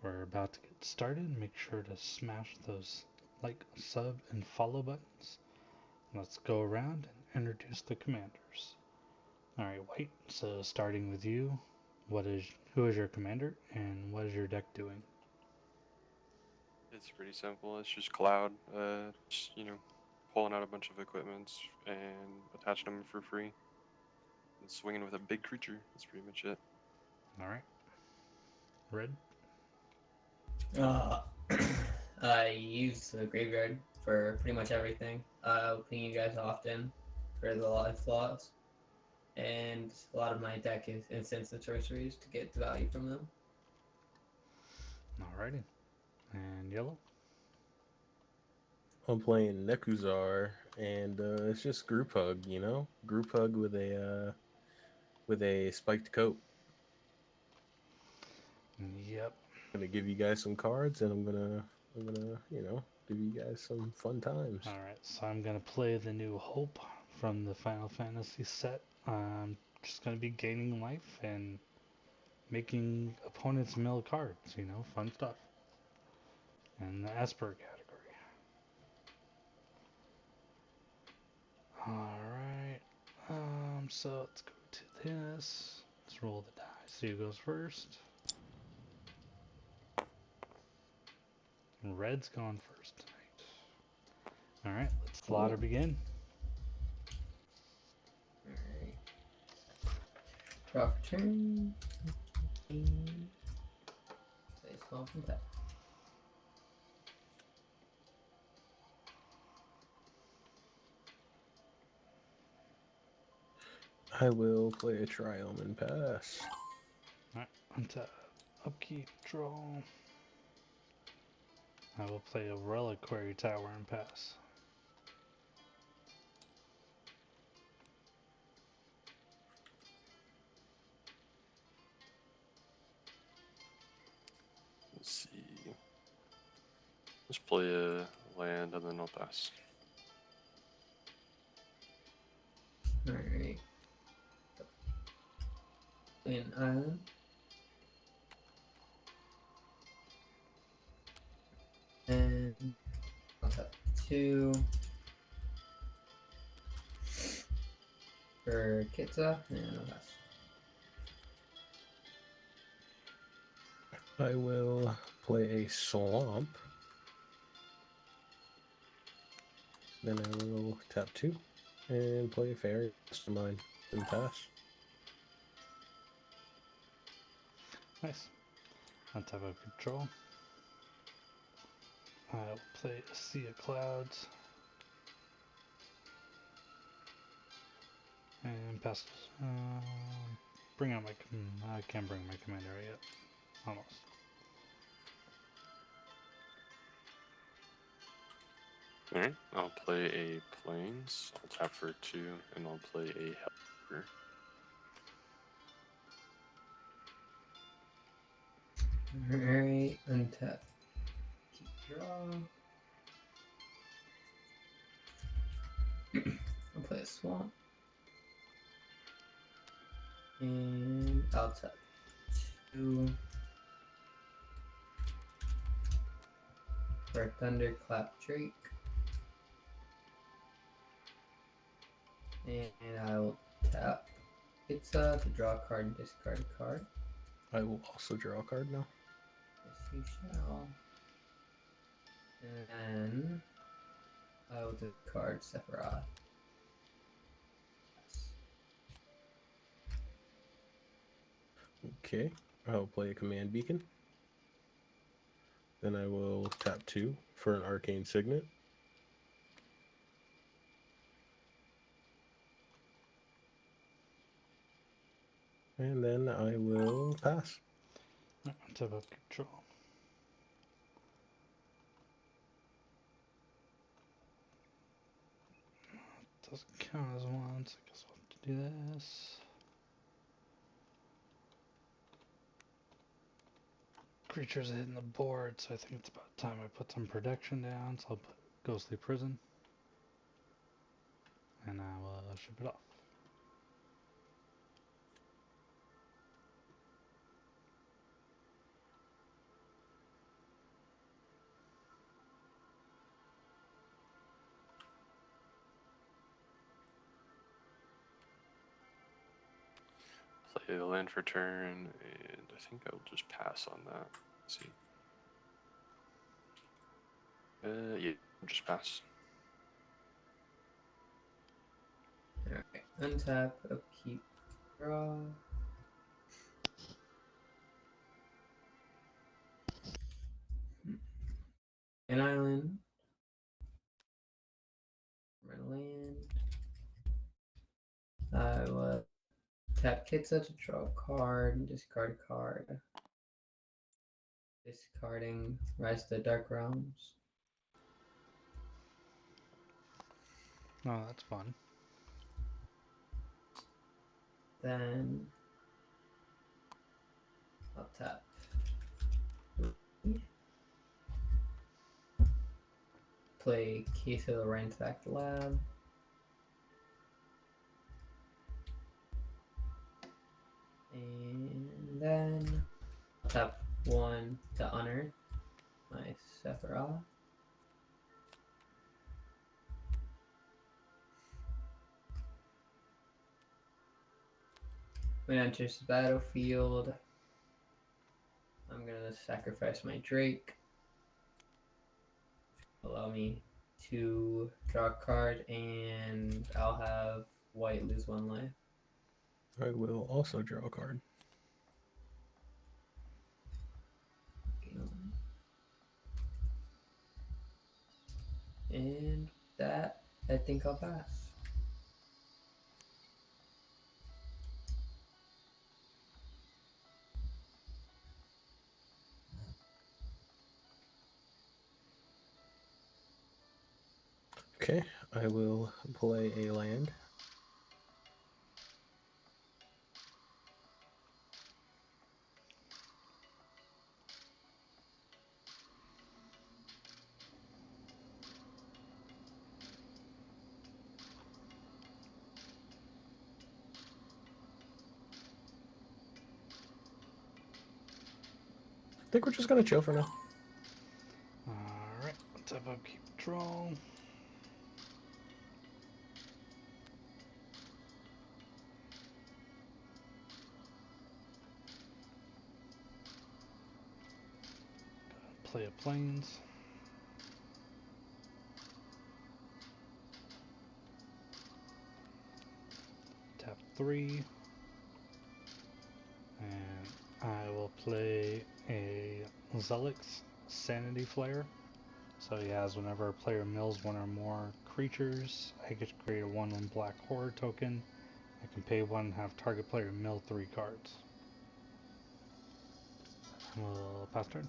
We're about to get started. Make sure to smash those like, sub, and follow buttons. Let's go around and introduce the commanders. Alright, White, so starting with you, who is your commander and what is your deck doing? It's pretty simple. It's just Cloud, pulling out a bunch of equipments and attaching them for free and swinging with a big creature. That's pretty much it. Alright, Red? Uh, I use the graveyard for pretty much everything. I'll ping you guys often for the life flaws, and a lot of my deck is instants and sorceries to get the value from them. Alrighty. And Yellow? I'm playing Nekusar, and it's just group hug, you know, group hug with a spiked coat. Yep. Gonna give you guys some cards, and I'm gonna give you guys some fun times. Alright, so I'm gonna play the new Hope from the Final Fantasy set. I'm just gonna be gaining life and making opponents mill cards, fun stuff. In the Esper category. Alright. So let's go to this. Let's roll the dice. See who goes first. And Red's gone first tonight. Alright, let's slaughter Cool. begin. Alright. Draw for turn. Play a small from that. I will play a Triumph and pass. Alright, untap. Upkeep, draw. I will play a Reliquary Tower and pass. Let's see. Let's play a land and then I'll pass. Alright. Play an island. And I'll have 2 for Kitza, and I'll pass. I will play a Swamp. Then I will tap 2 and play a Fairy Mastermind and pass. Nice. Untap a control. I will play a Sea of Clouds. And pass. Bring out my. I can't bring my commander yet. Almost. Alright, I'll play a Plains. I'll tap for 2 and I'll play a Helper. Alright, untap. Keep draw. I'll play a swamp. And I'll tap 2 for Thunderclap Drake. And I will tap Pizza to draw a card and discard a card. I will also draw a card now. Yes, you shall. And then I will discard Sephiroth. Okay, I'll play a Command Beacon. Then I will tap 2 for an Arcane Signet. And then I will pass. Untap a control. Doesn't count as once. I guess I'll have to do this. Creatures are hitting the board, so I think it's about time I put some protection down. So I'll put Ghostly Prison. And I will ship it off. Play the land for turn, and I think I'll just pass on that. Let's see. Yeah, just pass. Alright, untap, upkeep, draw. An island. Run a land. I will tap Kitsa to draw a card and discard a card. Discarding Rise to the Dark Realms. Oh, that's fun. Then I'll tap. Play Case of the Ransacked Lab. And then I'll tap 1 to unearth my Sephiroth. When it enters the battlefield, I'm gonna sacrifice my Drake. Allow me to draw a card, and I'll have white lose 1 life. I will also draw a card. And that, I think I'll pass. Okay, I will play a land. I think we're just gonna chill for now. Alright, let's have upkeep, draw. Play a plains. Tap 3. And I will play a Zelix Sanity Flare. So he has whenever a player mills 1 or more creatures, I get to create a 1/1 black horror token. I can pay 1 and have target player mill 3 cards. We'll pass turn.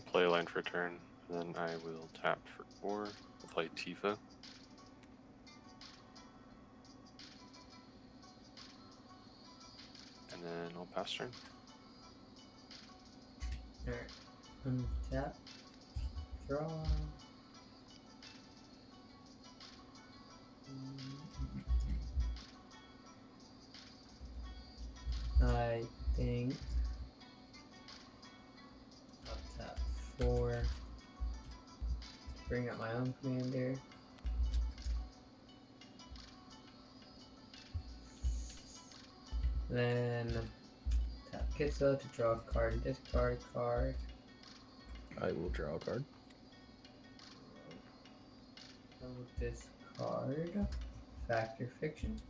Play a land for turn, and then I will tap for 4. I'll play Tifa. And then I'll pass turn. Alright, untap, draw. I think I'll tap 4. Bring up my own commander. Then tap Kitsa to draw a card and discard a card. I will draw a card. I will discard Factor Fiction.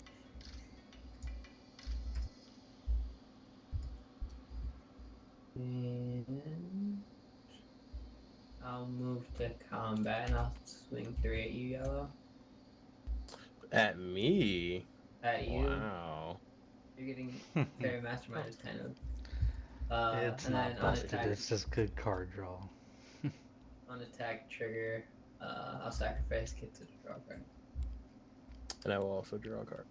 And I'll move to combat and I'll swing 3 at you, yellow. At me? At you. Wow. You're getting Fairy Mastermind is kind of. It's and not then on busted, attack, it's just good card draw. on attack trigger, I'll sacrifice Kitsa to draw a card. And I will also draw a card.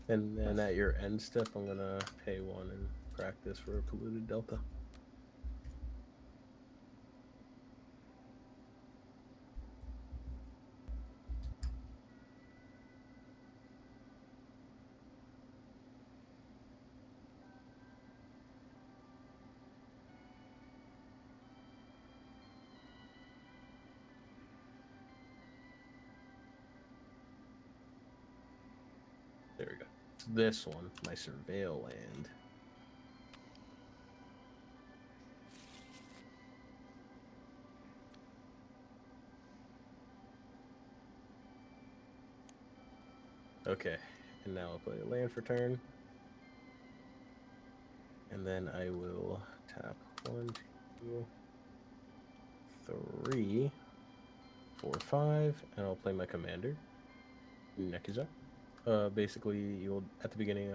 And then at your end step, I'm gonna pay 1 and practice for a polluted delta. this one, my Surveil land. Okay, and now I'll play a land for turn. And then I will tap 1, 2, 3, 4, 5, and I'll play my commander, Nekusar. Basically, you'll at the beginning,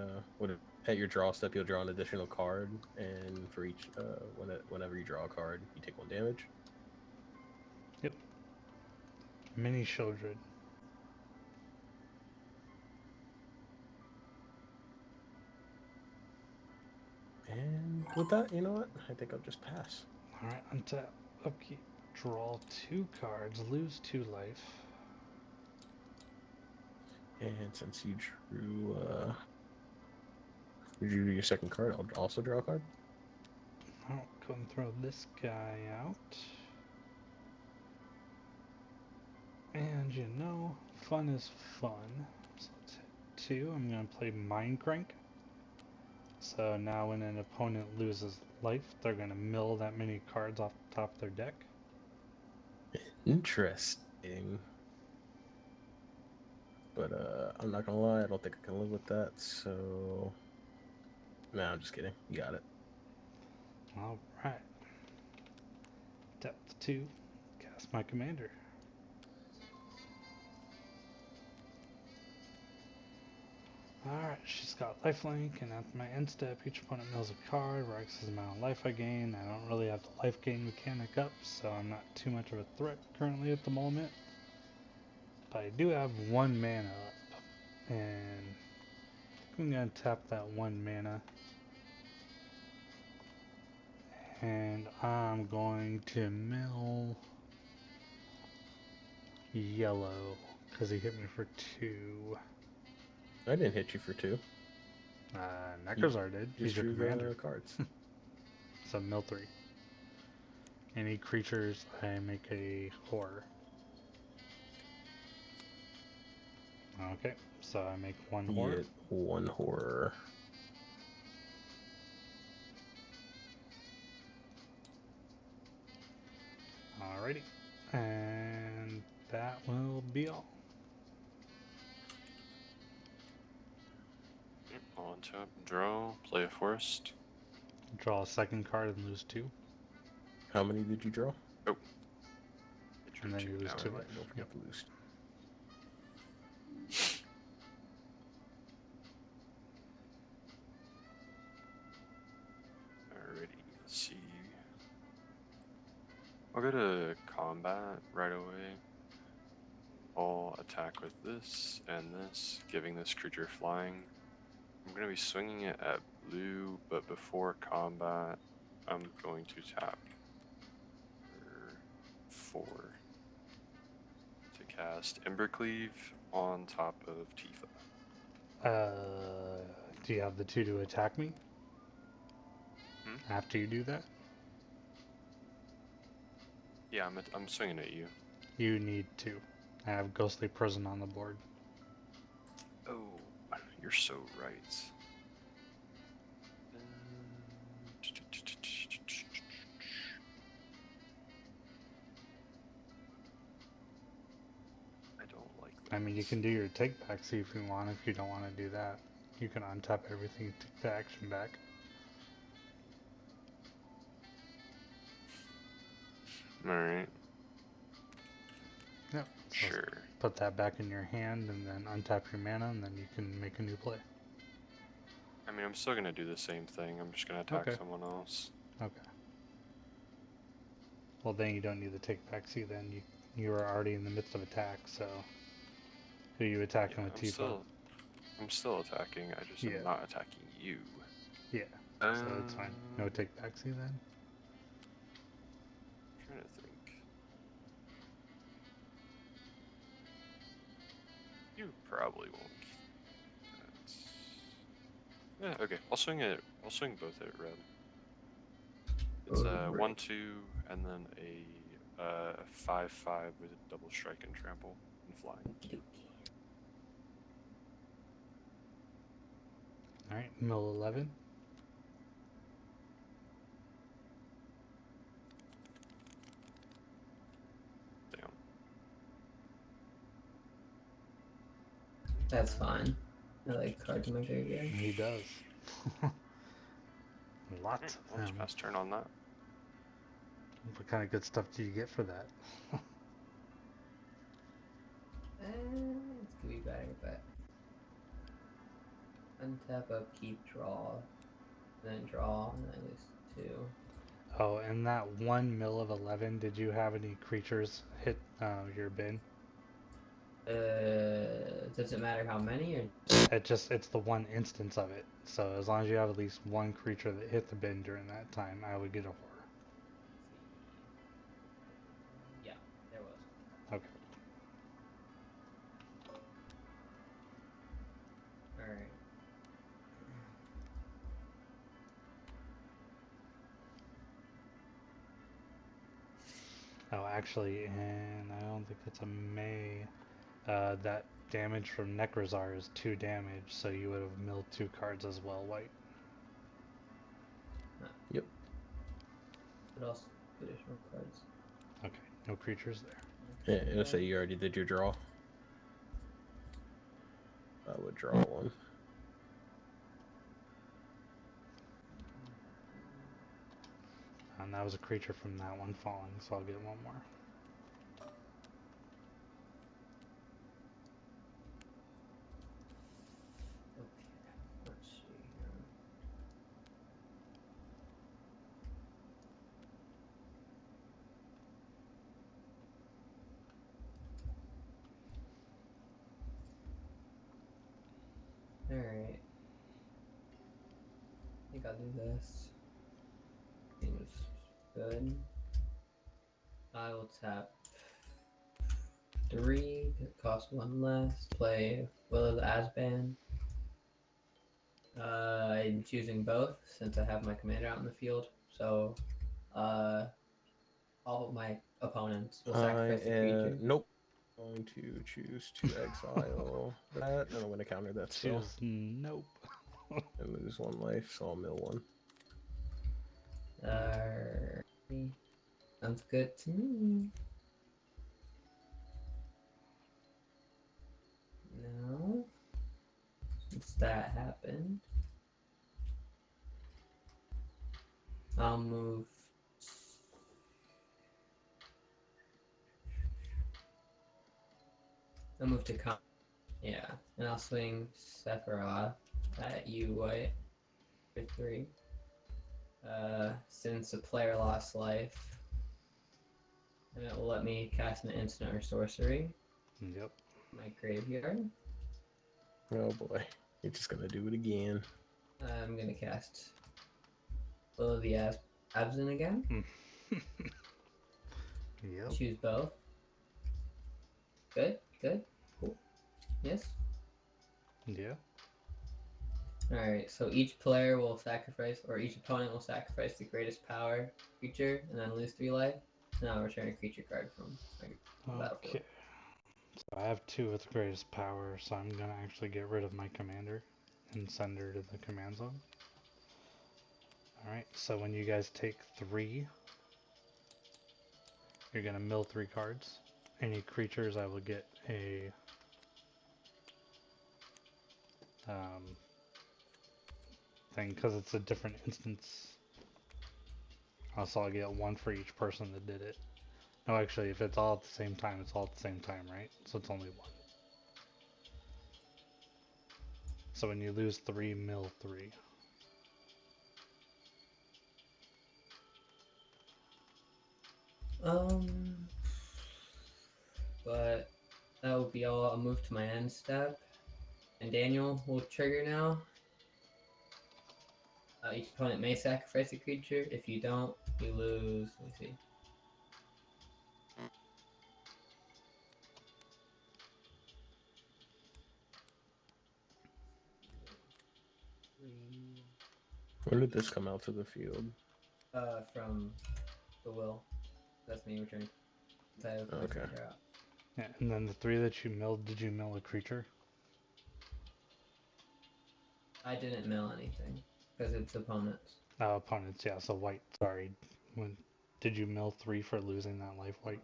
at your draw step, you'll draw an additional card, and for each, whenever you draw a card, you take 1 damage. Yep. Mini Shieldred. And with that, you know what? I think I'll just pass. Alright, untap, upkeep, draw 2 cards, lose 2 life. And since you drew, your second card, I'll also draw a card. I'll go and throw this guy out. And you know, fun is fun. So let's hit 2. I'm going to play Mind Crank. So now when an opponent loses life, they're going to mill that many cards off the top of their deck. Interesting. But I'm not gonna lie, I don't think I can live with that, so... Nah, I'm just kidding. You got it. Alright. Depth 2. Cast my commander. Alright, she's got lifelink, and after my end step, each opponent mills a card, where X is the amount of life I gain. I don't really have the life gain mechanic up, so I'm not too much of a threat currently at the moment. But I do have 1 mana up, and I'm gonna tap that 1 mana. And I'm going to mill yellow, because he hit me for 2. I didn't hit you for 2. Nekusar did. He's Just your drew commander. the cards. So mill 3. Any creatures, I make a horror. Okay, so I make 1 horror. Get 1 horror. Alrighty. And that will be all. Yep, on top, draw, play a forest. Draw a second card and lose 2. How many did you draw? Oh. I drew And then 2 you lose now, 2 right? life. Don't forget to lose. Alrighty, let's see. I'll go to combat right away. I'll attack with this and this, giving this creature flying. I'm going to be swinging it at blue, but before combat, I'm going to tap for 4 to cast Embercleave on top of Tifa. Do you have the 2 to attack me? After you do that? Yeah, I'm swinging at you. You need 2. I have Ghostly Prison on the board. Oh, you're so right. I don't like that. I mean, you can do your take back, see if you want. If you don't want to do that, you can untap everything, take the action back. Alright. Yep. So Sure. put that back in your hand and then untap your mana, and then you can make a new play. I mean, I'm still going to do the same thing. I'm just going to attack someone else. Okay. Well, then you don't need the take back. See, then you are already in the midst of attack, so who you attacking with Tifa? I'm still attacking. I just am not attacking you. Yeah. So it's fine. No take back. See then. I'm trying to think. You probably won't. Yeah. Okay. I'll swing it. I'll swing both at red. It's a 1/2 and then a 5/5 with a double strike and trample and flying. Alright, mill 11. Damn. That's fine. I like cards in my graveyard. He does. Lots of I'll just them. pass turn on that. What kind of good stuff do you get for that? It could be better, but untap, upkeep, draw, and then draw, and then I lose 2. Oh, and that one mill of 11, did you have any creatures hit your bin? Does it matter how many, or It's the one instance of it. So as long as you have at least one creature that hit the bin during that time, I would get a horror. yeah, there was. Okay. All right. Oh, actually, and I don't think that's a May. That damage from Nekusar is 2 damage, so you would have milled 2 cards as well, white. Yep. But also additional cards. Okay, no creatures there. Yeah, it'll say you already did your draw. I would draw one. And that was a creature from that one falling, so I'll get one more. Okay, let's see here. Alright. I think I'll do this. Seems good. I will tap 3, it costs 1 less. Play Will of the Asban. I'm choosing both since I have my commander out in the field. So, all of my opponents will sacrifice a creature. Nope. I'm going to choose to exile that, and I'm going to counter that spell. Choose nope. And lose 1 life, so I'll mill 1. Sounds good to me. Now, since that happened, I'll move. I'll move to yeah, and I'll swing Sephiroth at you, White, for 3. Since a player lost life, and it will let me cast an instant or sorcery. Yep. My graveyard. Oh boy, you're just gonna do it again. I'm gonna cast Will of the Absent again. Yep. Choose both. Good, good, cool. Yes. Yeah. Alright, so each player will sacrifice, or each opponent will sacrifice the greatest power creature, and then lose 3 life. And I'll return a creature card from my battlefield. Okay. So I have 2 with greatest power, so I'm gonna actually get rid of my commander and send her to the command zone. Alright, so when you guys take 3, you're gonna mill 3 cards. Any creatures, I will get a thing, because it's a different instance. Also, I'll get 1 for each person that did it. No, actually, if it's all at the same time, it's all at the same time, right? So it's only 1. So when you lose 3, mill 3. But that will be all. I'll move to my end step. And Daniel will trigger now. Each opponent may sacrifice a creature. If you don't, you lose. Let me see. When did this come out to the field? From the will. That's me returning. Okay. Yeah, and then the 3 that you milled, did you mill a creature? I didn't mill anything because it's opponents. Opponents, yeah, so white, sorry. Did you mill 3 for losing that life, white?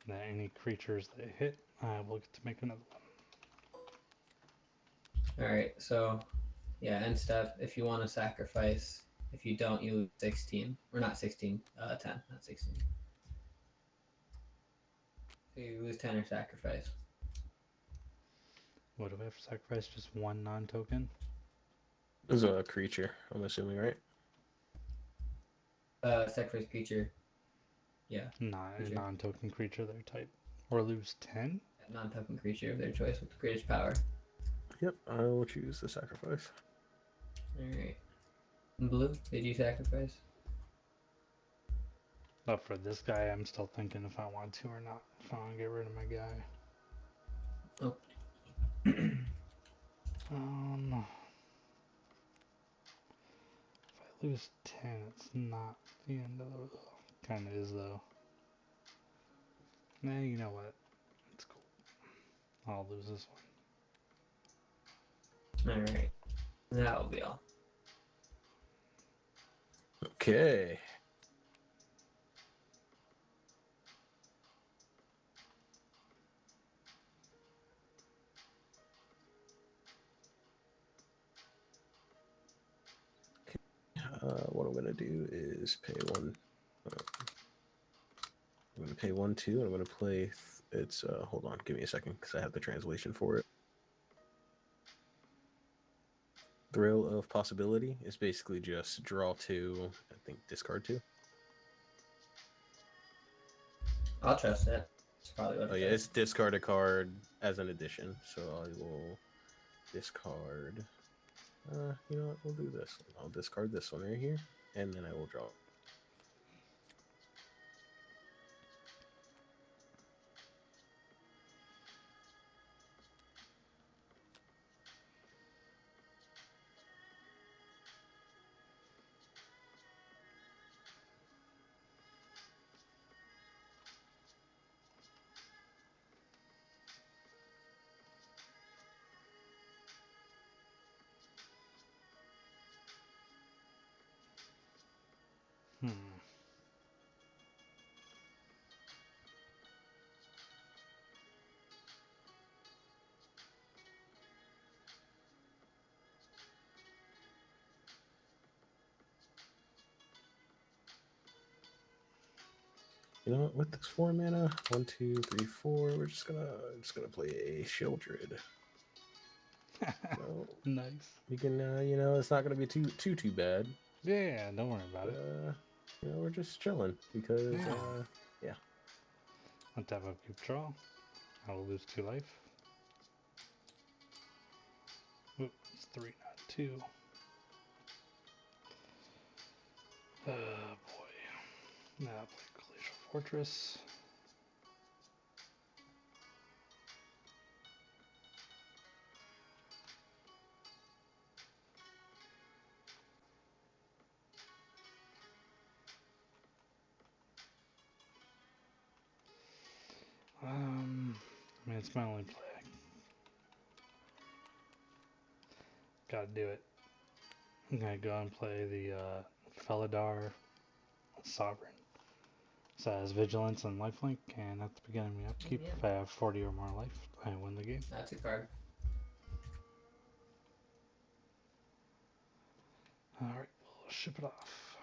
Then any creatures that hit, I will get to make another one. Alright, so yeah, end step. If you want to sacrifice, if you don't, you lose 16. Or not 16, 10, not 16. So you lose 10 or sacrifice. What do I have to sacrifice? Just 1 non-token? This is a creature, I'm assuming, right? Sacrifice creature. Yeah. Not Creature. a non-token creature their type. Or lose 10? Non-token creature of their choice with the greatest power. Yep, I will choose the sacrifice. Alright. Blue, did you sacrifice? But for this guy, I'm still thinking if I want to or not. If I want to get rid of my guy. Oh. If I lose 10, it's not the end of the... Kind of is, though. Nah, you know what? It's cool. I'll lose this one. Alright. That'll be all. Okay. What I'm gonna do is pay one. I'm gonna pay 1/2, and I'm gonna play. It's hold on, give me a second because I have the translation for it. Thrill of Possibility is basically just draw 2, I think discard 2. I'll trust that. It's probably what Oh yeah, it's discard a card as an addition. So I will discard. You know what? We'll do this. I'll discard this one right here, and then I will draw. You know what? With this 4 mana, 1, 2, 3, 4, we're just gonna play a Shieldred. So Nice. you can, you know, it's not gonna be too bad. Yeah, don't worry about it. You know, we're just chilling because, yeah. I'll tap up, keep draw. I will lose 2 life. Oop, it's 3, not 2. Oh boy. Now play Glacial Fortress. I mean, it's my only play. Gotta do it. I'm gonna go and play the Felidar Sovereign. So it has Vigilance and Lifelink, and at the beginning of my upkeep, if I have 40 or more life, I win the game. That's a card. Alright, we'll ship it off.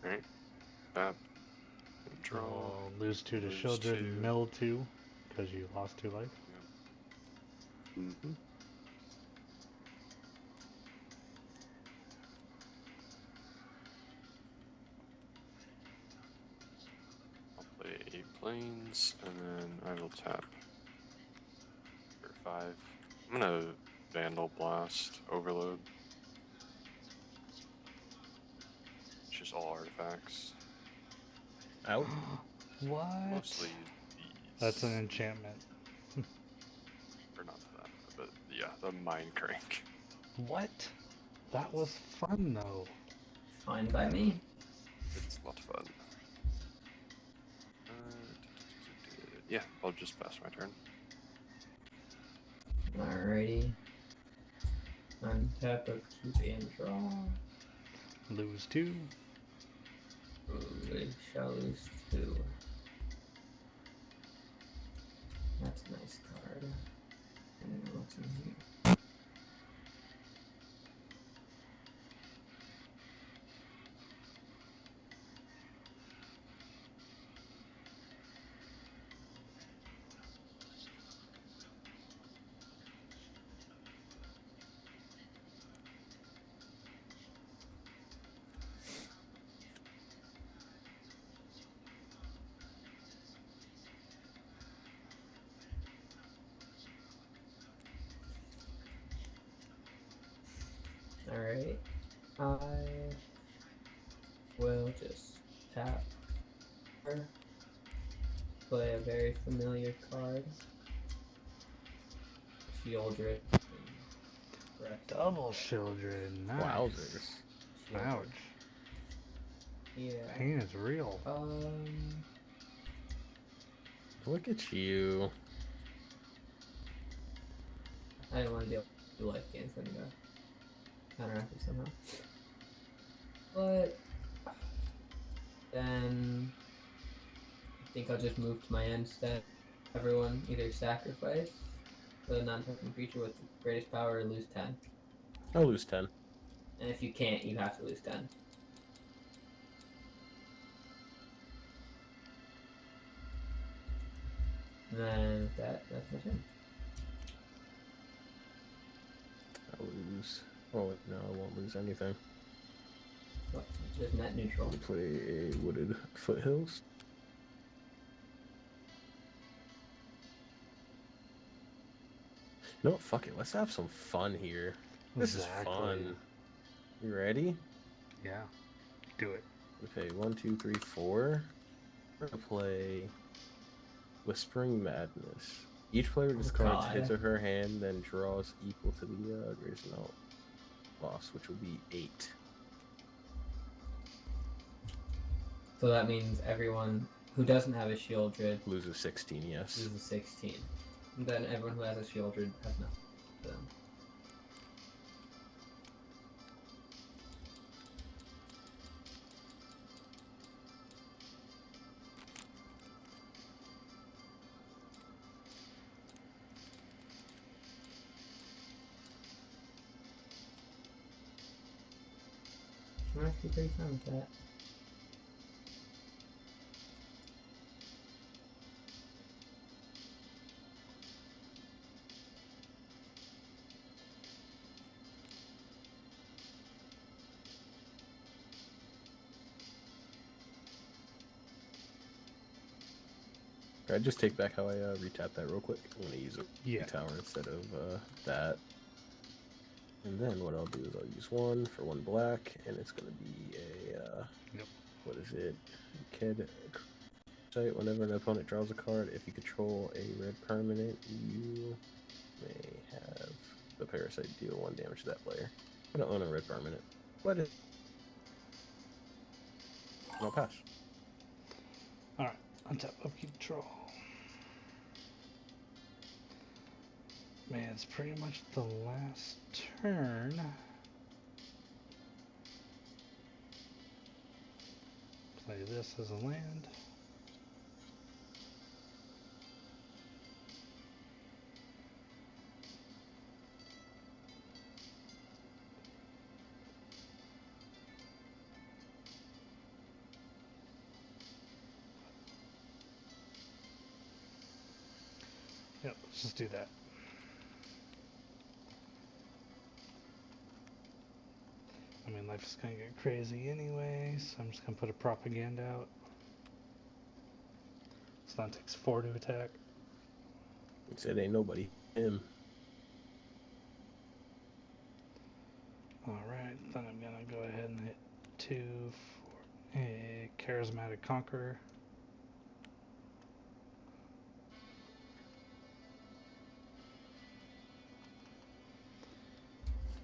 Alright. Tap. Draw. We'll lose 2 to Lose Shieldred, 2. mill 2, because you lost 2 life. Yep. Mm-hmm. I'll play 8 planes, and then I will tap for 5. I'm gonna Vandal Blast Overload. It's just all artifacts. Out. What? Mostly these. That's an enchantment. Or not that, but yeah, the Mind Crank. What? That was fun though. Fine by me. It's a lot of fun. Yeah, I'll just pass my turn. Alrighty. Untap, keep and draw. Lose 2. We shall lose 2. That's a nice card. I don't know what's in here. Alright. I will just tap her. Play a very familiar card. Shieldred. Double Shieldred. Nice. Wowzers. Ouch. Yeah. Pain is real. Look at you. I don't want to deal with life gains. I'm gonna counteract it somehow. But then I think I'll just move to my end step. Everyone either sacrifice the non-token creature with the greatest power or lose 10. I'll lose 10. And if you can't, you have to lose 10. And then that's my turn. I'll lose. Oh, wait, no, I won't lose anything. What? Just net neutral. We play a Wooded Foothills. No, fuck it. Let's have some fun here. This Exactly. is fun. You ready? Yeah. Do it. Okay, 1, 2, 3, 4. We're gonna play Whispering Madness. Each player discards his or her hand, then draws equal to the greatest amount lost, which will be 8. So that means everyone who doesn't have a Shieldred Loses 16, yes. loses 16. And then everyone who has a Shieldred has nothing. So. I'm actually pretty fine with that. I'd just take back how I retap that real quick. I'm going to use a tower instead of that. And then what I'll do is I'll use 1 for 1 black, and it's going to be a, what is it? Kid site. Whenever an opponent draws a card, if you control a red permanent, you may have the parasite deal 1 damage to that player. I don't own a red permanent. What is... I'll pass. Alright. Untap, upkeep, draw. Man, it's pretty much the last turn. Play this as a land. Yep, let's just do that. I mean, life is gonna get crazy anyway, so I'm just gonna put a propaganda out. So that takes 4 to attack. He said ain't nobody. Him. Alright, then I'm gonna go ahead and hit 2 for a Charismatic Conqueror.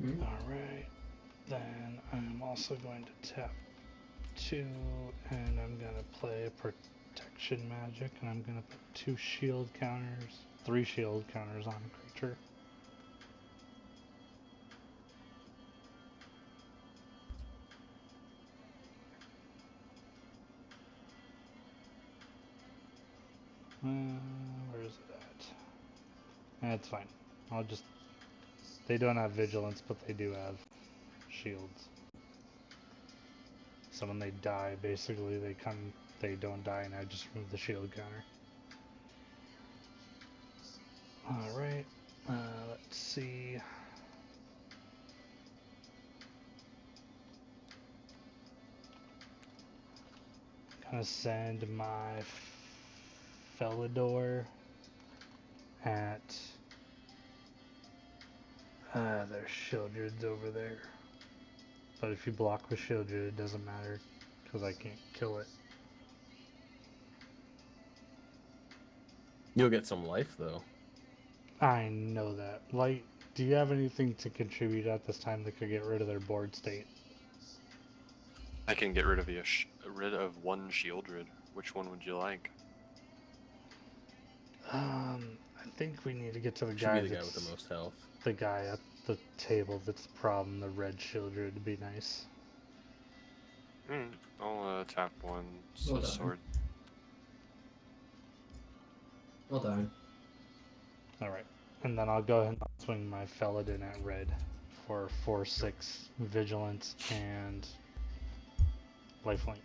Alright. Then I'm also going to tap 2, and I'm going to play protection magic, and I'm going to put 2 shield counters, 3 shield counters on a creature. Where is it at? That's fine. I'll just... They don't have vigilance, but they do have shields. So when they die, basically, they don't die, and I just remove the shield counter. Alright, let's see. Gonna send my Felidor at there's Shieldred's over there. But if you block with Shieldred, it doesn't matter because I can't kill it. You'll get some life though. I know that. Light, do you have anything to contribute at this time that could get rid of their board state? I can get rid of one Shieldred. Which one would you like? I think we need to get to the Should guy be the guy that's with the most health. the guy at the table that's the problem. The red Shieldred would be nice. I'll tap one Well done. sword. Well done. Alright. And then I'll go ahead and swing my Felidin at red for 4/6 vigilance and lifelink.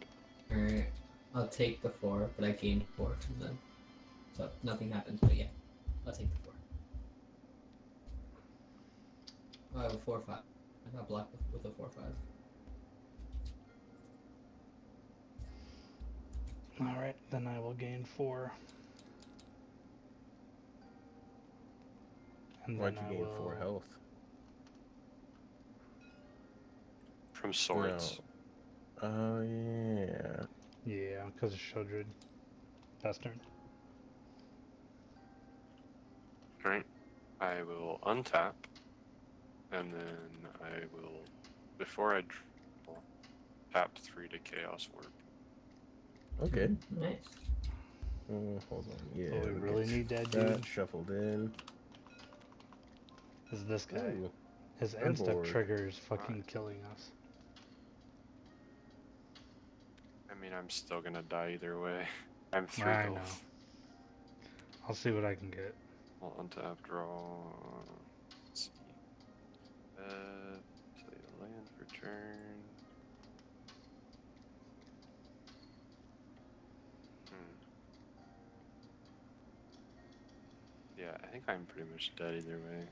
Alright. I'll take the 4, but I gained 4 from them. So nothing happens, but yeah. I'll take the 4. Oh, I have a 4/5. I got blocked with a 4/5. Alright, then I will gain 4. And Why'd then you I gain will... 4 health? From swords. No. Oh, yeah. Yeah, because of Shieldred. Best turn. Alright. I will untap. And then I will, before I draw, tap 3 to Chaos Warp. Okay. Nice. Hold on. Yeah. Oh, we we really get need that that dude? shuffled in. Is this guy. Ooh, His end step Cyborg. trigger is fucking Nice. killing us. I mean, I'm still gonna die either way. I'm 3 I health. know. I'll see what I can get. I'll untap, draw. Let's see. Play the land for turn. Yeah, I think I'm pretty much dead either way.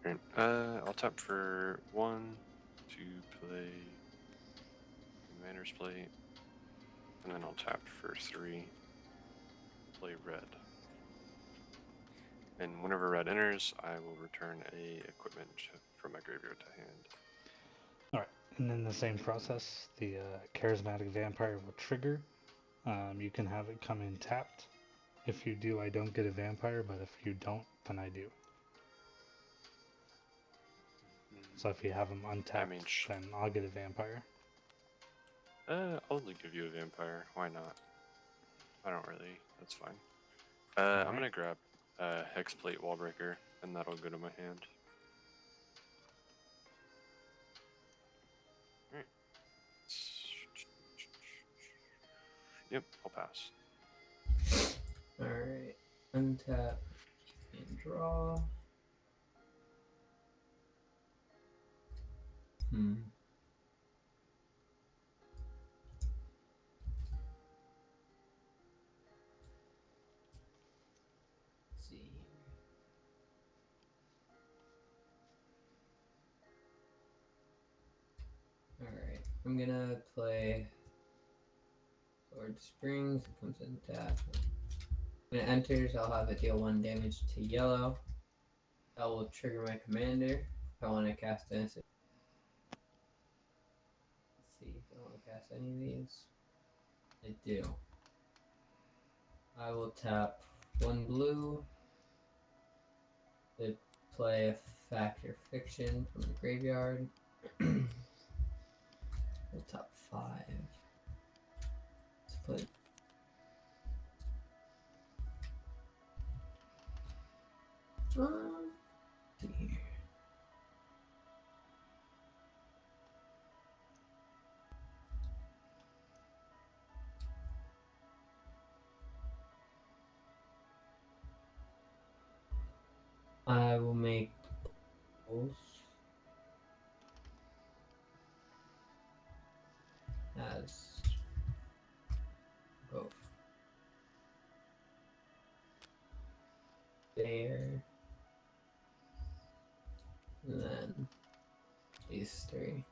Alright, I'll tap for 1 to play Commander's Plate, and then I'll tap for 3 to play red. And whenever red enters, I will return a equipment from my graveyard to hand. Alright, and in the same process, the charismatic vampire will trigger. You can have it come in tapped. If you do, I don't get a vampire, but if you don't, then I do. So if you have him untapped, then I'll get a vampire. I'll only give you a vampire. Why not? I don't really. That's fine. I'm gonna grab Hexplate Wallbreaker, and that'll go to my hand. Alright. Yep, I'll pass. Alright. Untap and draw. Let's see. Alright. I'm gonna play Sword Springs. It comes in tap. When it enters, I'll have it deal 1 damage to yellow. I will trigger my commander if I want to cast an. Let's see if I want to cast any of these. I do. I will tap 1 blue to play a Factor Fiction from the graveyard. We'll tap 5. Let's play. Let's see here. I will make those as both there, and then these 3.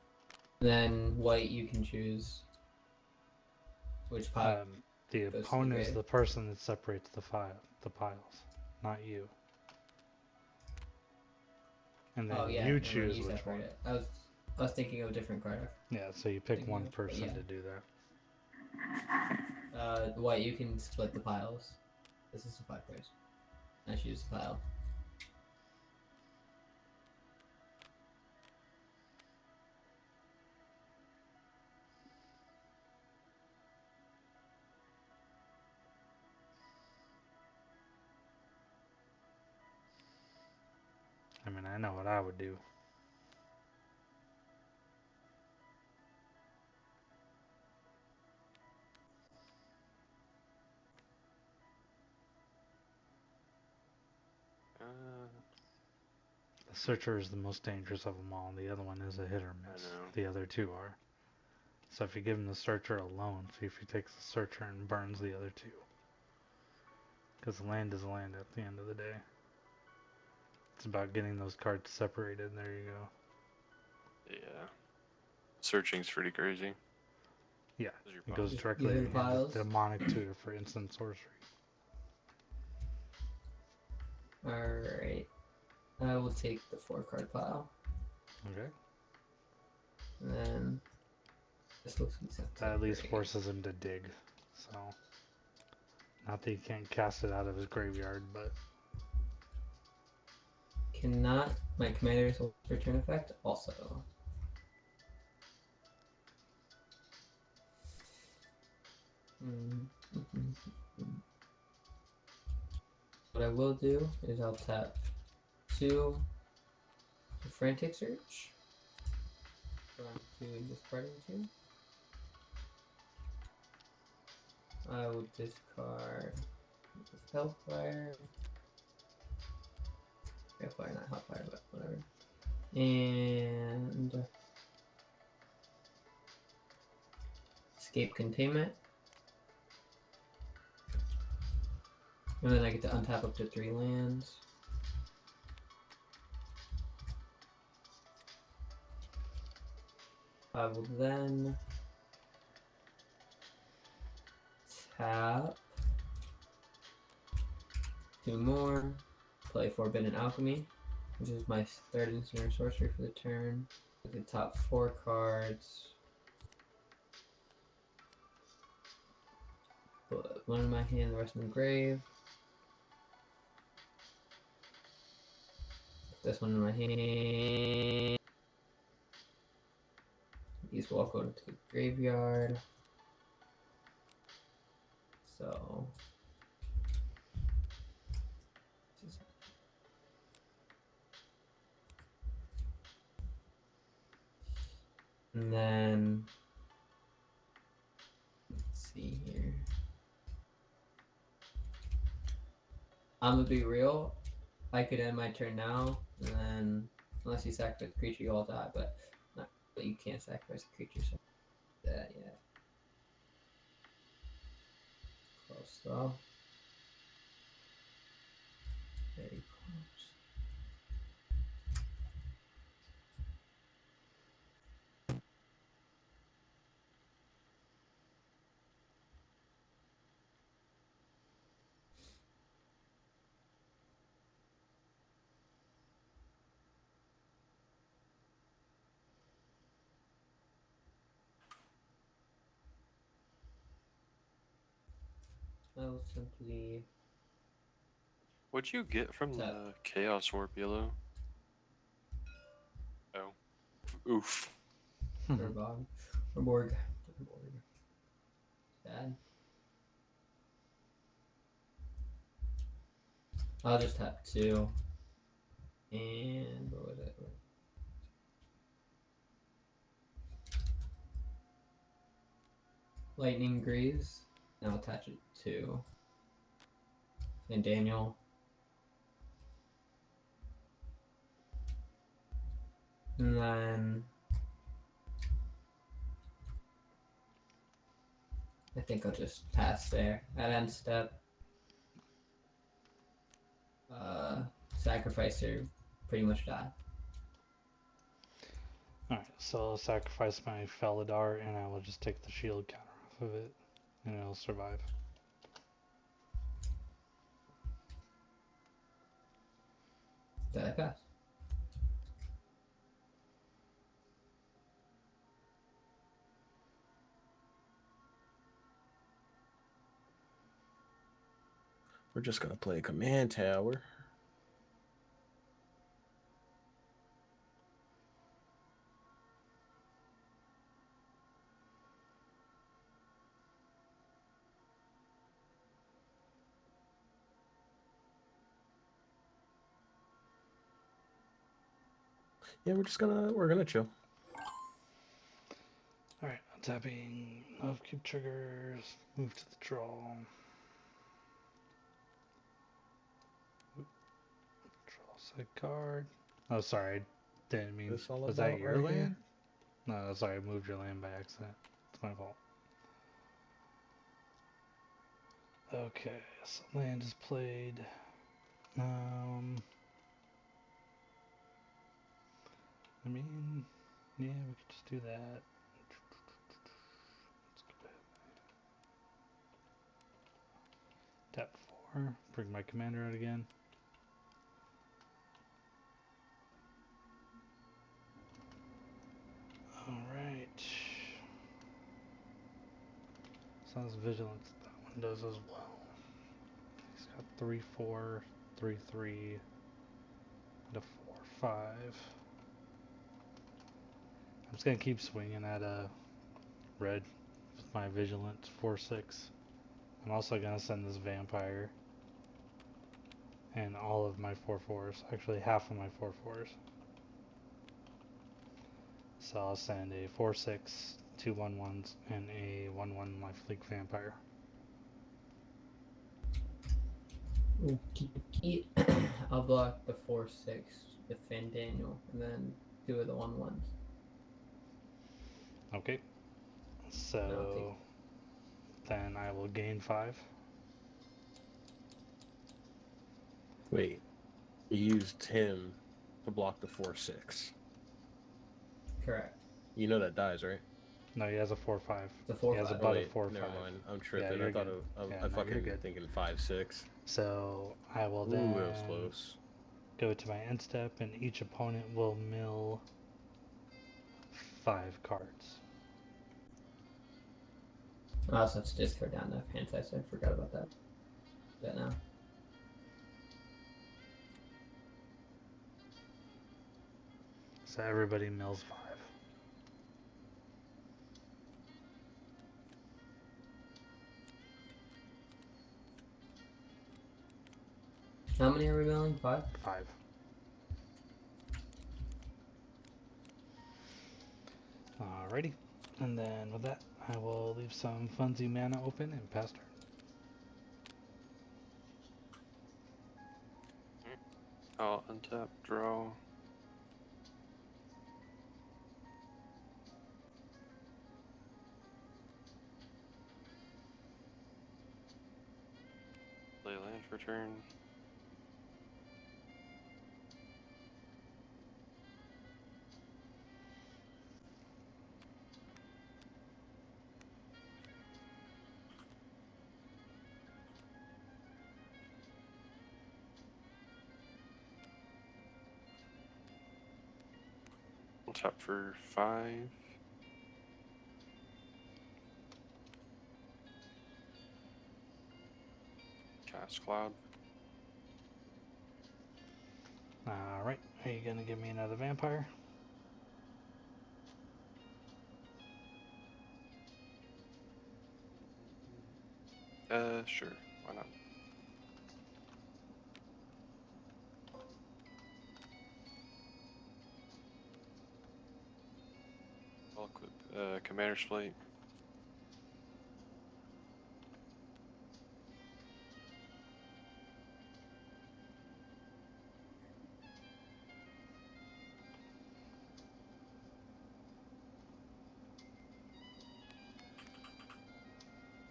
Then white, you can choose which pile. The goes to the opponent is grave. the person that separates the piles, not you. And then Oh yeah, you and then choose you which separate one. it. I was thinking of a different card. Yeah, so you pick Thinking one of- person yeah. to do that. White, you can split the piles. This is the 5 cards. I choose the pile. I mean, I know what I would do. The Searcher is the most dangerous of them all. The other one is a hit or miss. I know. The other 2 are. So if you give him the Searcher alone, see if he takes the Searcher and burns the other 2. Because land is land at the end of the day. It's about getting those cards separated. There you go. Yeah. Searching's pretty crazy. Yeah, Those are your it goes piles. directly You into hear the piles? the demonic tutor for instant sorcery. Alright. I will take the 4 card pile. Okay. And then this looks decent. That at least forces him to dig. So, not that he can't cast it out of his graveyard, but Cannot. My commander's return effect also. What I will do is I'll tap 2 for Frantic Search. Going to discarding 2. I will discard Hellfire. Hellfire, not Hellfire, but whatever. And Escape Containment. And then I get to untap up to 3 lands. I will then tap 2 more, play Forbidden Alchemy, which is my 3rd instant sorcery for the turn. At the top 4 cards. Put 1 in my hand, the rest in the grave. Put this 1 in my hand. These will all go to the graveyard. So and then let's see here. I'm gonna be real. I could end my turn now, and then unless you sacrifice a creature, you all die. But you can't sacrifice a creature. So that yet. Close though. Very close. I will simply What'd you get from tap. the Chaos Warp yellow? Oh. Oof. Or Bog. Or Borg. Borg. Sad. I'll just tap 2. And what was it? Lightning Greaves. Now attach it to and Daniel. And then I think I'll just pass there. At end step. Sacrificer pretty much die. Alright, so I'll sacrifice my Felidar and I will just take the shield counter off of it and it'll survive. Did I pass? We're just gonna play command tower. Yeah, we're gonna chill. Alright, tapping upkeep triggers, move to the draw. Draw side card. Oh, sorry, I didn't mean. This all Was that about your right land? here? No, sorry, I moved your land by accident. It's my fault. Okay, so land is played. I mean, yeah, we could just do that. Let's go ahead. Tap 4, bring my commander out again. Alright. Sounds vigilance, that one does as well. He's got 3/4, 3/3, and a 4/5. I'm just gonna keep swinging at a red with my vigilance 4/6. I'm also gonna send this vampire and all of my 4/4s. Actually, half of my 4/4s. So I'll send a 4/6, 2 1/1s, and a 1/1 lifelink vampire. I'll block the 4/6 with Finn Daniel, and then 2 of the 1/1s. Okay. So then I will gain 5. Wait, you used him to block the 4/6. Correct. You know that dies, right? No, he has a 4/5. The He has a 4/5. butt wait, of 4/5. never mind. I'm tripping. you're I thought good. I No, fucking you're good. thinking 5/6. So I will Ooh, then it was close. go to my end step, and each opponent will mill 5 cards. I also have to discard down enough hand size. I forgot about that. That now. So everybody mills 5. How many are we milling? 5? 5. Alrighty. And then with that, I will leave some Funzy mana open and pass turn. I'll untap, draw. Play land for turn. I'll tap for 5. Cast Cloud. Alright, are you gonna give me another vampire? Sure. Why not? I'll equip Commander's Plate.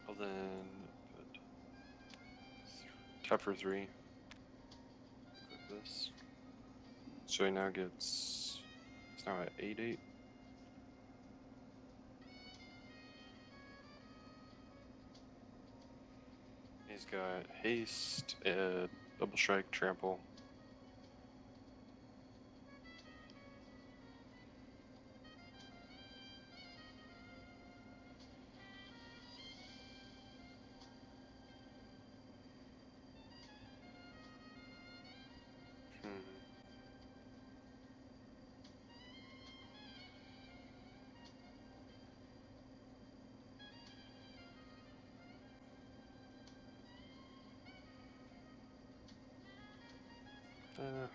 I'll then put tap for 3. Equip this. So he now gets. It's now at 8/8. He's got haste, double strike, trample.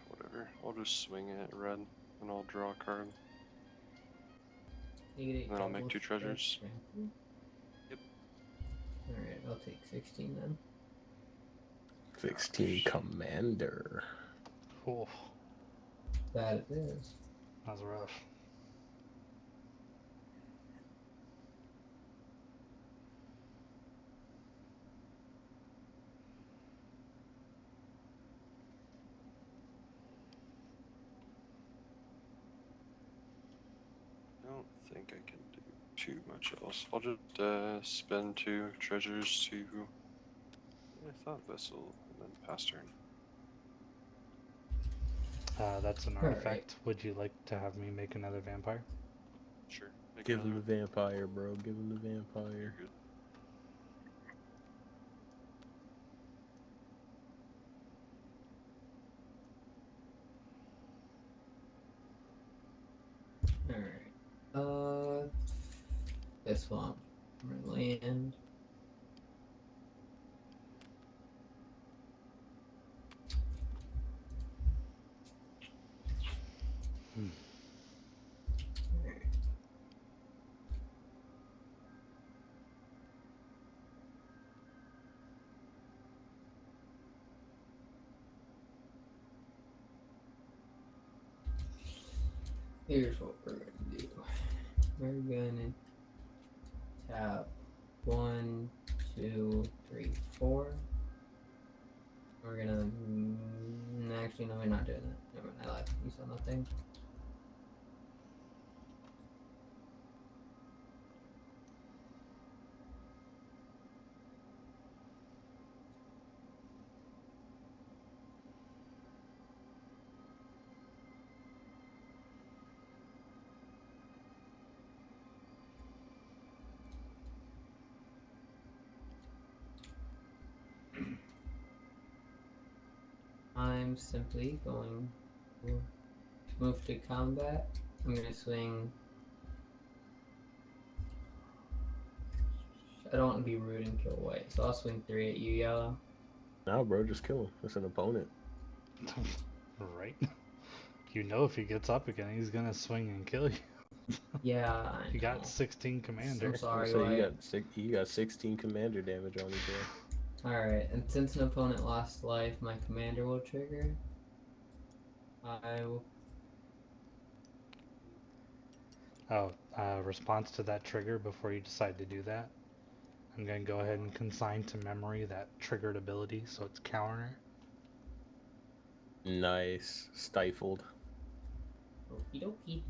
Whatever. I'll just swing it red, and I'll draw a card. Negative And then I'll make double 2 strike treasures. trample. Yep. Alright, I'll take 16 then. 16 commander. Cool. That it is. That was rough. I don't think I can do too much else. I'll just spend 2 treasures to. I thought Vessel, and then pass turn. That's an Alright. artifact. Would you like to have me make another vampire? Sure. Make Give him another the vampire, bro. Give him the vampire. You're good. Alright. This one. Land. Here's what we're gonna do. We're gonna tap 1, 2, 3, 4. We're gonna. Actually, no, we're not doing that. Never mind, I lied. You saw nothing. I'm simply going to move to combat. I'm gonna swing. I don't want to be rude and kill white, so I'll swing 3 at you, yellow. No, bro, just kill him. It's an opponent. Right? You know if he gets up again, he's gonna swing and kill you. Yeah, I You know. got 16 commander. I'm sorry, So white. you got 16 commander damage on you, bro. Alright, and since an opponent lost life, my commander will trigger. I will. Oh, response to that trigger before you decide to do that. I'm gonna go ahead and consign to memory that triggered ability, so it's counter. Nice. Stifled. Okie dokie.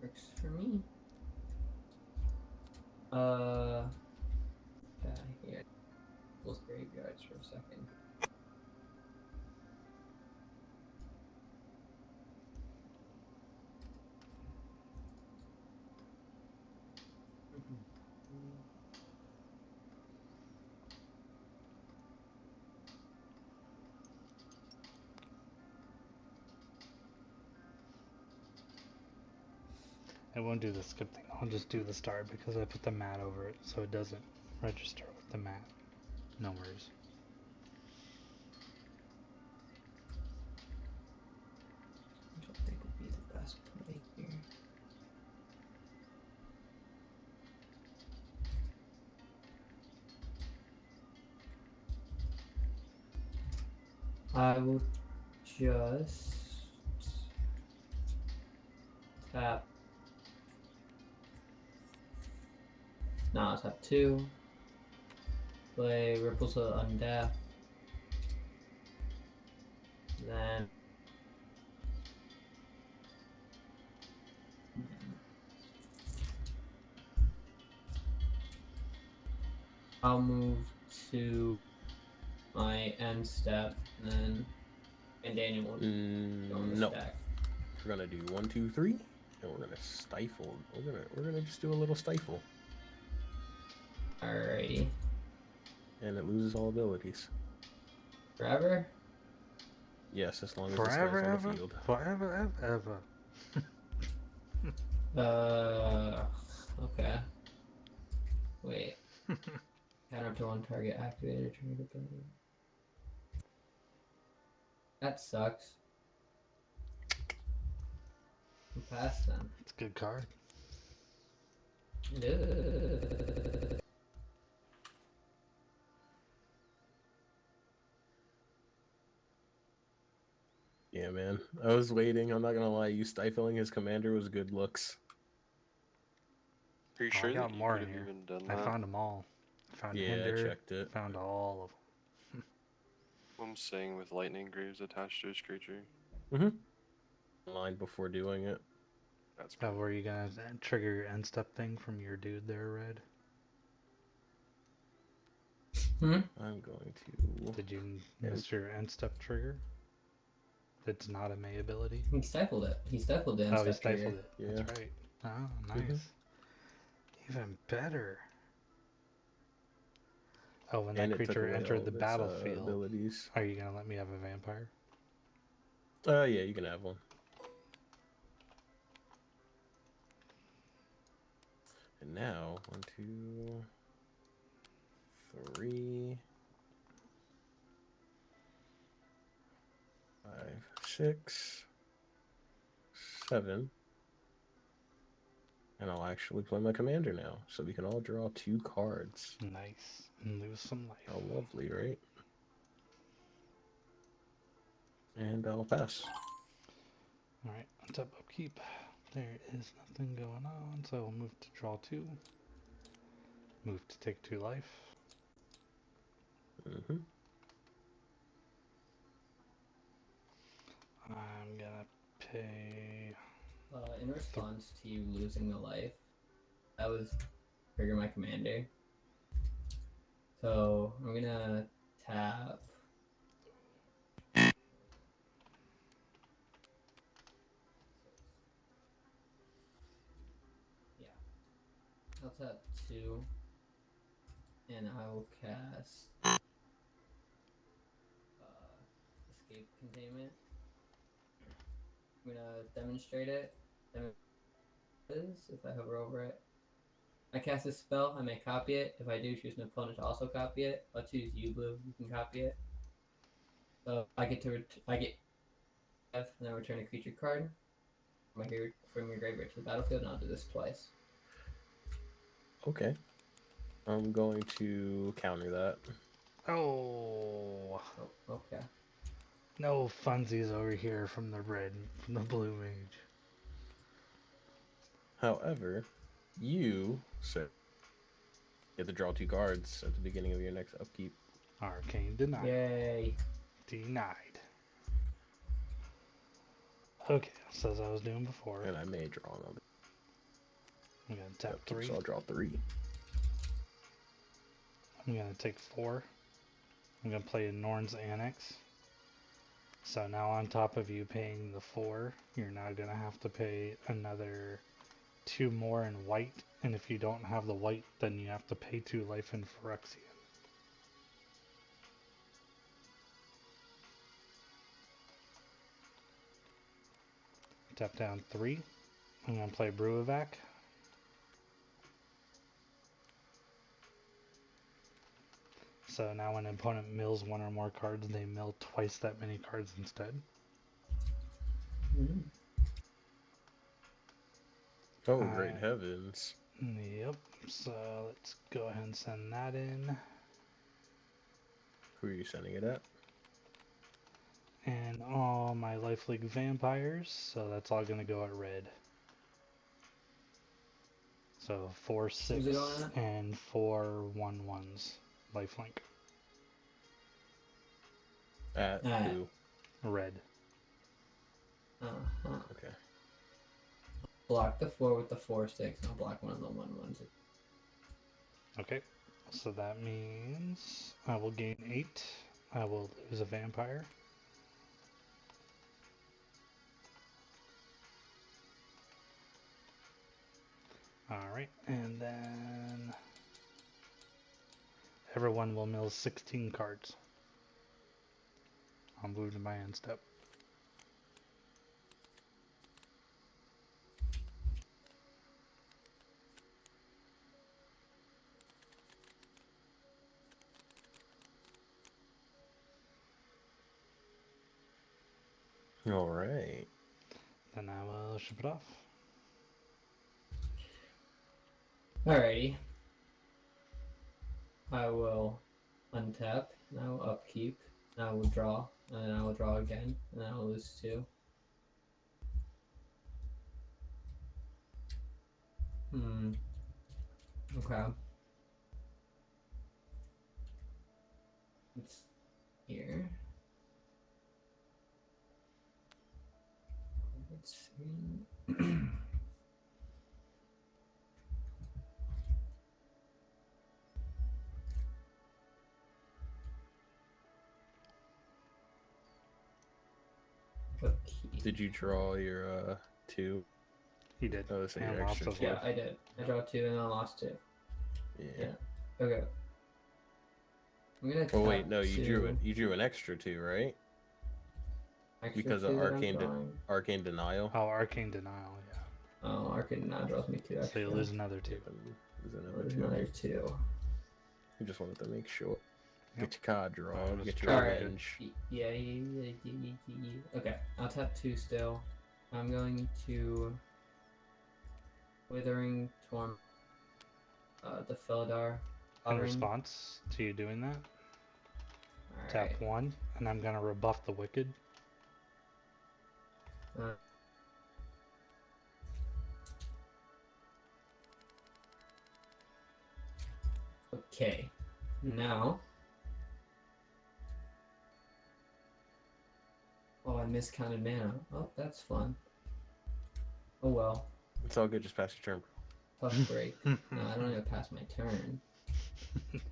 Works for me. Here. Those graveyards for a second. I won't do the skip thing. I'll just do the start because I put the mat over it so it doesn't register with the mat. No worries. I don't think would be the best play here. I will just tap. No, I'll tap 2. Play Ripples of Undeath. Then I'll move to my end step, and then Daniel will go on the No. stack. We're gonna do 1, 2, 3, and we're gonna stifle. We're gonna just do a little stifle, Alrighty. and it loses all abilities. Forever? Yes, as long as Forever, this guy's on ever? the field. Forever, ever. Okay. Wait. Counter to one target activated. That sucks. We'll pass then. It's a good card. It is. Yeah, man. I was waiting. I'm not gonna lie. You stifling his commander was good looks. Are you Oh, sure I got that you more could in have here. even done I that? found them all. I found Yeah, Hinder. I checked it. Found all of them. I'm saying with lightning greaves attached to his creature. Line before doing it. That's Oh, pretty. were you gonna trigger your end step thing from your dude there, Red? I'm going to. Did you miss your end step trigger? It's not a May ability. He stifled it. He stifled the end Oh, he step trigger. stifled it. Yeah. That's right. Oh, nice. Even better. Oh, when that And it took creature away entered all the of its battlefield, abilities. are you gonna let me have a vampire? Yeah, you can have one. And now, 1, 2, 3, 5, 6, 7. And I'll actually play my commander now, so we can all draw 2 cards. Nice. And lose some life. How lovely, right? And I'll pass. Alright, untap upkeep. There is nothing going on, so we'll move to draw 2. Move to take 2 life. I'm gonna pay. In response to you losing the life, I was trigger my commander. So I'm gonna tap. Yeah. I'll tap 2. And I will cast Escape Containment. I'm gonna demonstrate it. If I hover over it. I cast a spell, I may copy it. If I do choose an opponent to also copy it, I'll choose you, Blue. You can copy it. So I get and then return a creature card from your graveyard to the battlefield, and I'll do this twice. Okay. I'm going to counter that. Oh, Okay. no funsies over here from the blue mage. However, you said you have to draw 2 cards at the beginning of your next upkeep. Arcane denied. Yay. Denied. Okay, so as I was doing before. And I may draw another. I'm gonna tap 3. So I'll draw 3. I'm gonna take 4. I'm gonna play a Norn's Annex. So now on top of you paying the 4, you're now gonna have to pay another 2 more in white. And if you don't have the white, then you have to pay 2 life in Phyrexian. Tap down 3. I'm going to play Brewivac. So now when an opponent mills one or more cards, they mill twice that many cards instead. Mm. Oh, great heavens. Yep. So let's go ahead and send that in. Who are you sending it at? And all my Life League vampires, so that's all going to go at red. So 4 6 Who's it going at? and 4 1/1s. Lifelink. At who? Red. Uh-huh. Okay. Block the 4 with the 4/6, and I'll block one of the 1/1s. Okay. So that means I will gain 8. I will lose a vampire. Alright, and then everyone will mill 16 cards. I'll move to my end step. All right. Then I will ship it off. Alrighty. I will untap, and I will upkeep, and I will draw, and then I will draw again, and then I will lose 2. Okay. It's here. Let's see. Upkeep. Did you draw your 2? He did. Oh, so And your lots extra of 2. Yeah, I did. I draw 2 and I lost 2. Yeah. Okay. I'm gonna Oh wait, tap no, you 2. drew an extra 2, right? Extra Because 2 of that I'm drawing. arcane denial. Oh, Arcane Denial, yeah. Oh, Arcane now draws me 2 So extra. you lose another 2. Lose another 2. You just wanted to make sure. Yep. Get your card drawn. just Get your trying Alright. revenge. Yeah. Okay, I'll tap 2 still. I'm going to Withering Torm. The Felidar. In Hovering. response to you doing that, Alright. tap 1, and I'm going to rebuff the Wicked. Okay. Now. Oh, I miscounted mana. Oh, that's fun. Oh well. It's all good. Just pass your turn. Tough break. No, I don't even pass my turn.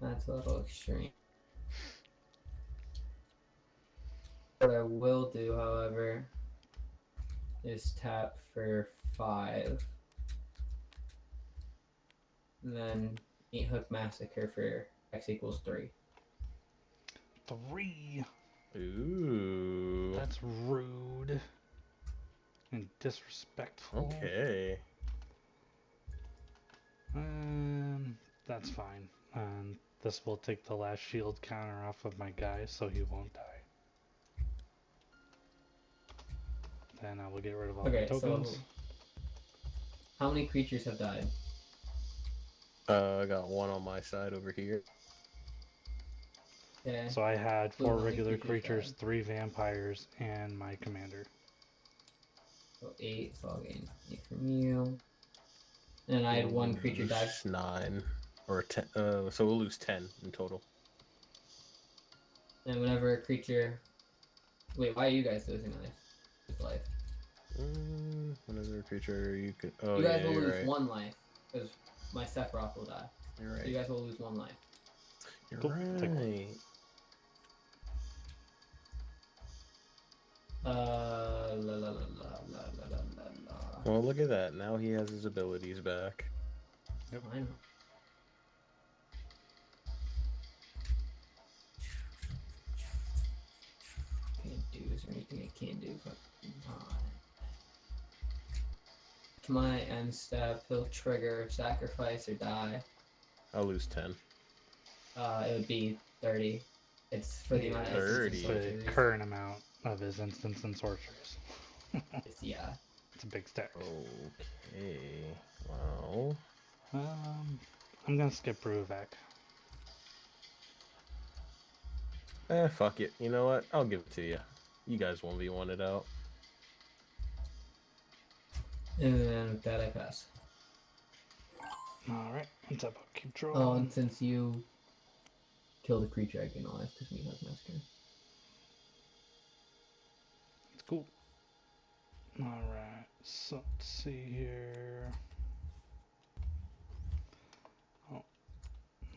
That's a little extreme. What I will do, however, is tap for 5. And then 8 Hook Massacre for X equals 3. 3! Ooh. That's rude. And disrespectful. Okay. That's fine. This will take the last shield counter off of my guy, so he won't die. Then I will get rid of all the Okay, tokens. so how many creatures have died? I got 1 on my side over here. Okay. So I had So 4 how many regular creatures creatures, 3 vampires, and my commander. So 8, so I'll gain 8 from you. And I had 1 creature die. 9 or 10. So we'll lose 10 in total. And whenever a creature... Wait, why are you guys losing life? Whenever a creature you could. Oh You yeah, guys will you're lose right. 1 life, because my Sephiroth will die. You're So right. you guys will lose 1 life. You're Cool. Take one. right. Well, look at that. Now he has his abilities back. Yep. I know. Can't do. Is there anything I can do? But not. to my end step, he'll trigger sacrifice or die. I'll lose 10. It would be 30. It's for the amount of instants 30. and The sorceries. current amount of his instants and sorceries. Yeah. It's a big stack. Okay. Well. I'm gonna skip Ruvac. Fuck it. You know what? I'll give it to you. You guys 1v1 it out. And then with that, I pass. Alright, what's up? I'll keep Oh, drawing. and since you killed a creature, I can alive because me has massacre. It's cool. Alright, so let's see here. Oh,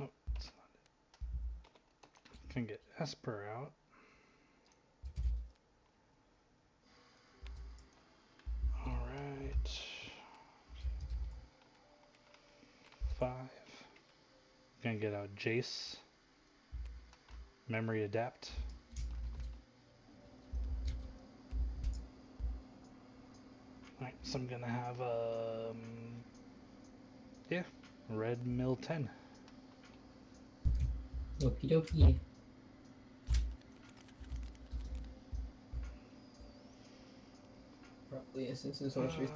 nope, that's not it. Can get Esper out. Alright. 5. Gonna get out Jace. Memory Adapt. Alright, so I'm gonna have yeah, Red Mill 10. Okie dokie. Probably instants and sorceries.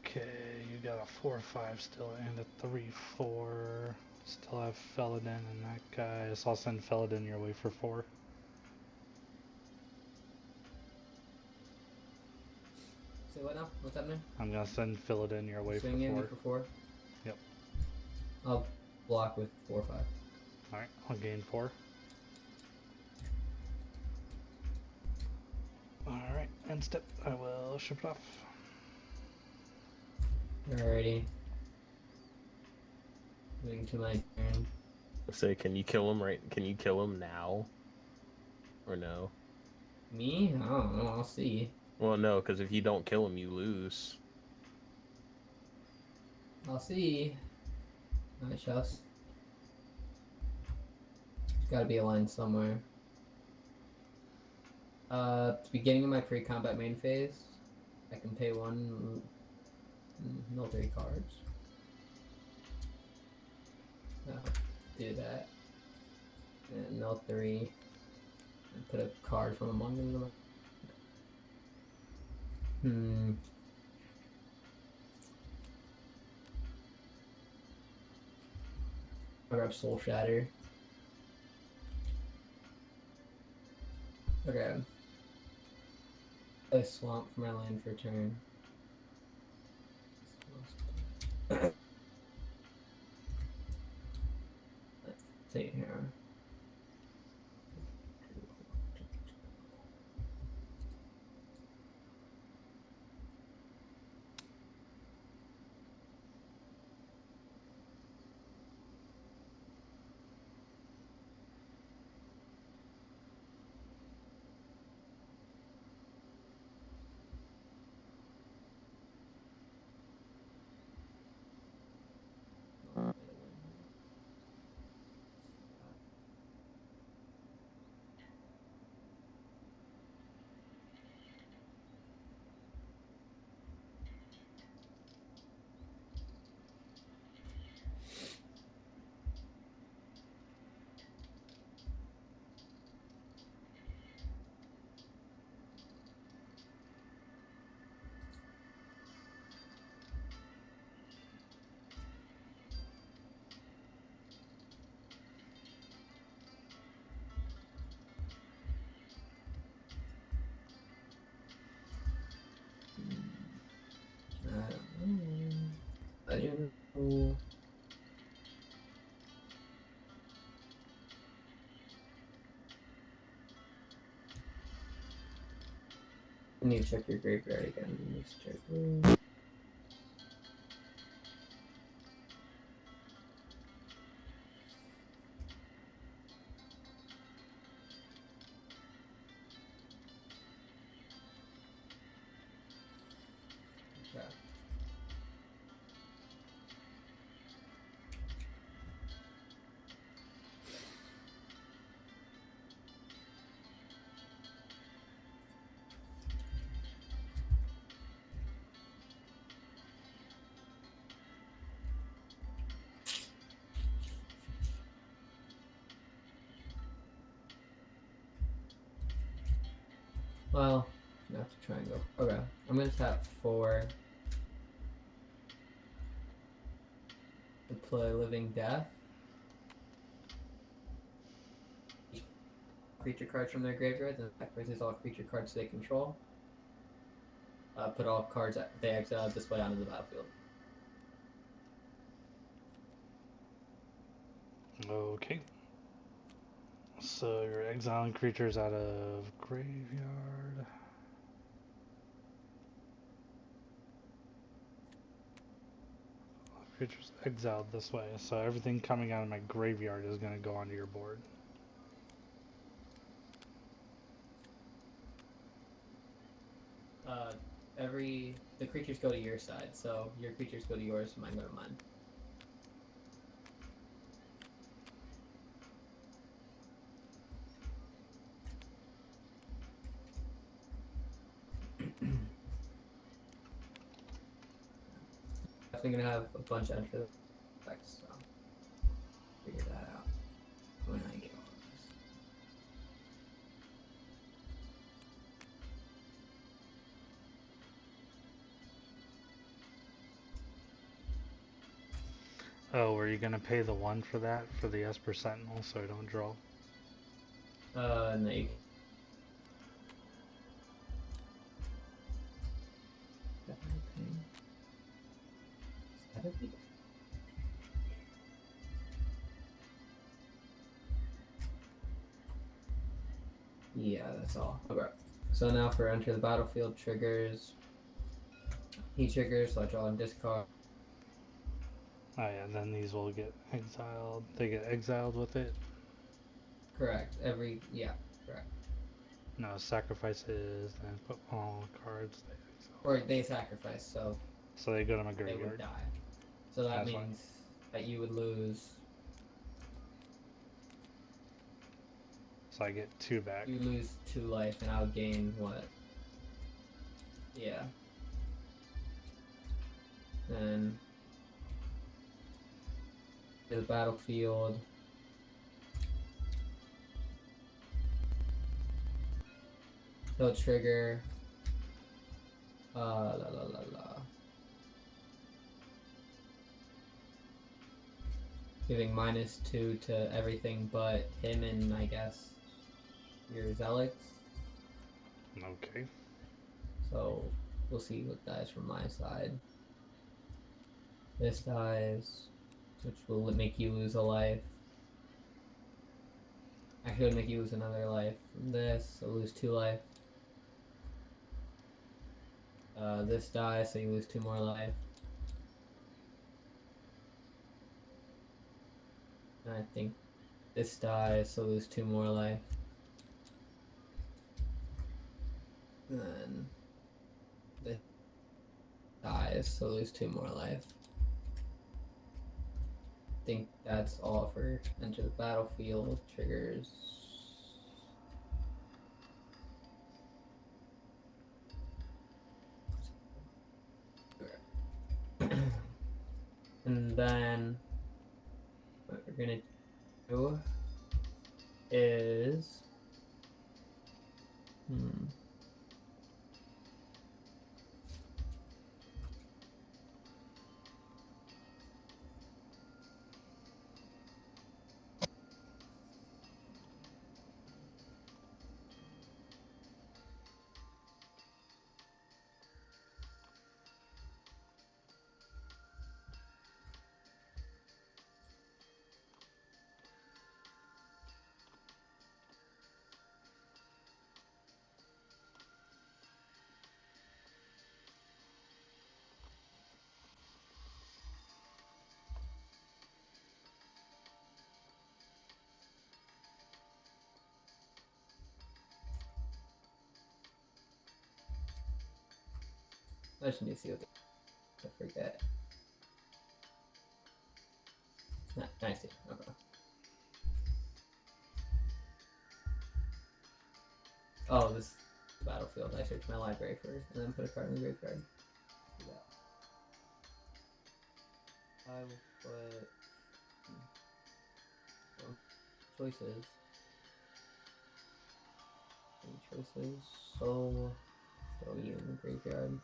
Okay, you got a 4-5 still and a 3-4. Still have Felidin and that guy, so I'll send Felidin your way for 4. Say what now? What's happening? I'm gonna send Felidin your way for Swing 4. me for 4? Yep. I'll block with 4 or 5. Alright, I'll gain 4. Alright, end step. I will ship it off. Alrighty. Moving to my turn. Say, can you kill him right? Can you kill him now? Or no? Me? I don't know. I'll see. Well, no, because if you don't kill him, you lose. I'll see. I shall. It's gotta be a line somewhere. At the beginning of my pre-combat main phase, I can pay 1 military cards. Do that. And mill 3. And put a card from among them. I'll grab Soul Shatter. Okay. Play Swamp for my land for turn. Let's see here. Legend. I need to check your graveyard again. Let's check. Okay. Well, you have to try and go. Okay, I'm gonna tap 4. To play Living Death. Creature cards from their graveyards, and that raises all creature cards they control. Put all cards they exile display onto the battlefield. Okay. So you're exiling creatures out of graveyard. Creatures exiled this way, so everything coming out of my graveyard is going to go onto your board. The creatures go to your side, so your creatures go to yours, mine go to mine. Definitely gonna have a bunch of enter effects, so figure that out when I get all of this. Oh, were you going to pay the 1 for that, for the Esper Sentinel, so I don't draw? No, you can. Is that a big? Yeah, that's all. Okay. So now for enter the battlefield triggers. He triggers, so I draw and discard. Oh yeah, and then these will get exiled. They get exiled with it? Correct. Yeah, correct. No, sacrifices, then put all cards they exile. Or they sacrifice, so So they go to my they would graveyard. die. So that That's means that you would lose. So I get 2 back. You lose 2 life, and I would gain what? Yeah. Then to the battlefield. He'll trigger. La la la la. Giving -2 to everything but him and I guess your Zelix. Okay. So we'll see what dies from my side. This dies, which will make you lose a life. Actually, it'll make you lose another life. From this, so lose 2 life. This dies, so you lose 2 more life. And I think this dies, so lose 2 more life. And then this dies, so lose 2 more life. I think that's all for enter the battlefield triggers. And then what we're gonna do is I just need to see what I forget. I see. Okay. Oh, this battlefield. I searched my library first and then put a card in the graveyard. Do that. I will put choices. choices, so throw you in the graveyard.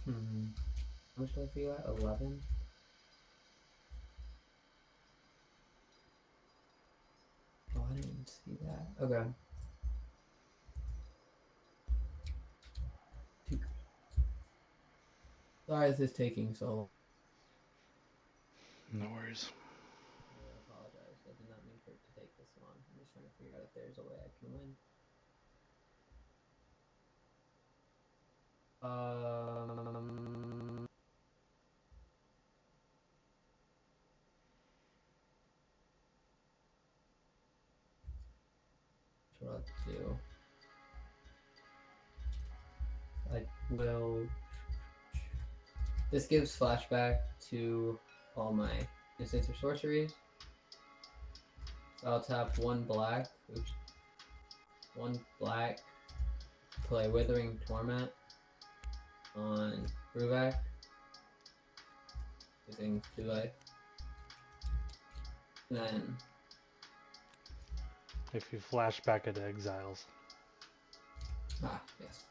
How much do I feel at? 11? Oh, I didn't even see that. Okay. Sorry, this is taking so long. No worries. I apologize. I did not mean for it to take this long. I'm just trying to figure out if there's a way I can win. What I'll do. I will. This gives flashback to all my instants or sorceries. So I'll tap one black, play Withering Torment on Ruvak, using 2 life. And then If you flash back into exiles. yes.